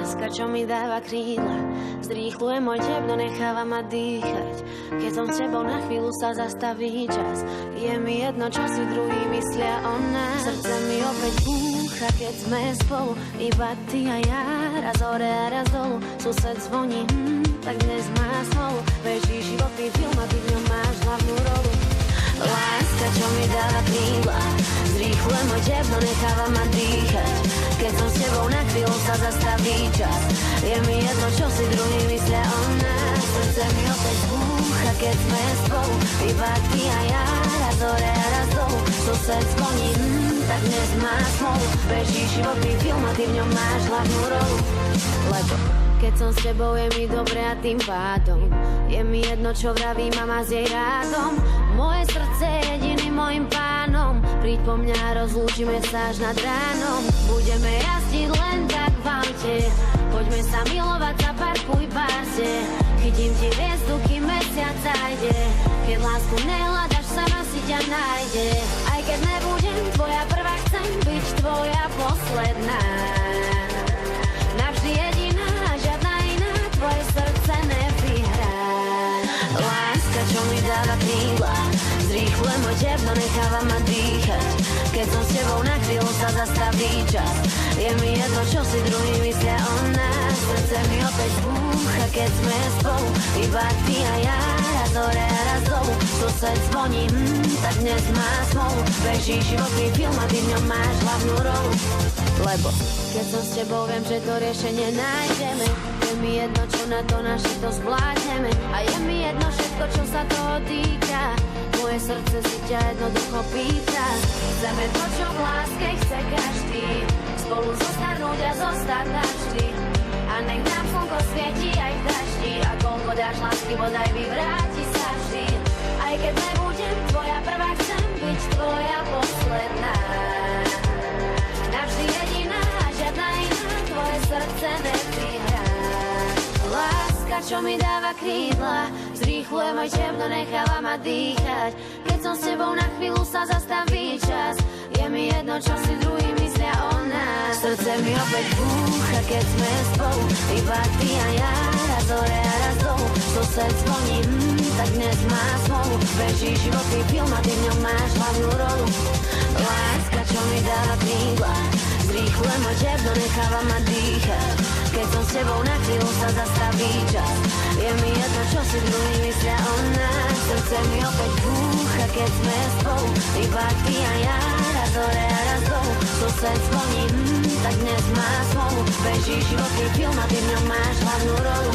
Láska, čo mi dáva krídla, zrýchluje môj tep, no necháva ma dýchať. Keď som s tebou na chvíľu sa zastaví čas, je mi jedno, čo si druhý myslia o nás. Srdce mi opäť búcha, keď sme spolu, iba ty a ja, raz hore a raz dolu. Sused zvoní, tak dnes má smolu, beží životný film a ty v ňom máš hlavnú rolu. Láska, čo mi dáva krídla, zrýchluje môj tep, no necháva ma dýchať. Keď som s tebou na chvíľu sa zastaví čas, je mi jedno, čo si druhý myslia o nás. Srdce mi opäť búcha, keď sme spolu, iba ty a ja, raz hore a raz dolu. Sused zvoní, tak dnes má smolu, beží životný film a ty v ňom máš hlavnú rolu. Lebo keď som s tebou, je mi dobre a tým pádom je mi jedno, čo vraví mama s jej rádom. Moje srdce je jediným mojim pánom, príď po mňa, rozlúčime sa až nad ránom. Budeme jazdiť len tak v aute, poďme sa milovať, zaparkuj bárte. Chytím ti hviezdu, kým mesiac zájde, keď lásku nehľadaš, sama si ťa nájde. Aj keď nebudem tvoja prvá, chcem byť tvoja posledná. Navždy jediná, žiadna iná, tvoje srdce nevyhrá. Láska, čo mi dáva krídla, zrýchluje môj tep, no necháva ma dýchať. Keď som s tebou na chvíľu sa zastaví čas, je mi jedno, čo si druhý myslia o nás. Srdce mi opäť búcha, keď sme spolu, iba ty a ja, raz hore a raz dolu. Sused zvoní, tak dnes má smolu, beží životný film a ty v ňom máš hlavnú rolu. Lebo keď som s tebou, viem, že to riešenie nájdeme. Je mi jedno, čo na to naši to zvládneme. A je mi jedno všetko, čo sa toho týka. Moje srdce si ťa jednoducho pýta. Chceme to, čo v láske chce každý, spolu zostarnúť a zostať navždy. A nech nám slnko svieti aj v daždi, a koľko dáš lásky, bodaj vyvráti sa vždy. Aj keď nebudem tvoja prvá, chcem byť tvoja posledná. Navždy jediná, žiadna iná, tvoje srdce nevyhrá. Láska, čo mi dáva krídla, zrýchluje môj tep, no necháva ma dýchať. Keď som s tebou, na chvíľu sa zastaví čas, je mi jedno, čo si druhý myslia o nás. Srdce mi opäť búcha, keď sme spolu, iba ty a ja, raz hore a raz dolu. Sused zvoní, tak dnes má smolu, beží životný film a ty v ňom máš hlavnú rolu. Láska, čo mi dáva krídla, zrýchluje môj tep, no necháva ma dýchať. Keď som s tebou, na chvíľu sa zastaví čas, je mi jedno, čo si druhý myslia o nás. Srdce mi opäť búcha, keď sme spolu, iba ty a ja, raz hore a raz dolu. Sused zvoní, tak dnes má smolu, beží životný film a ty v ňom máš hlavnú rolu.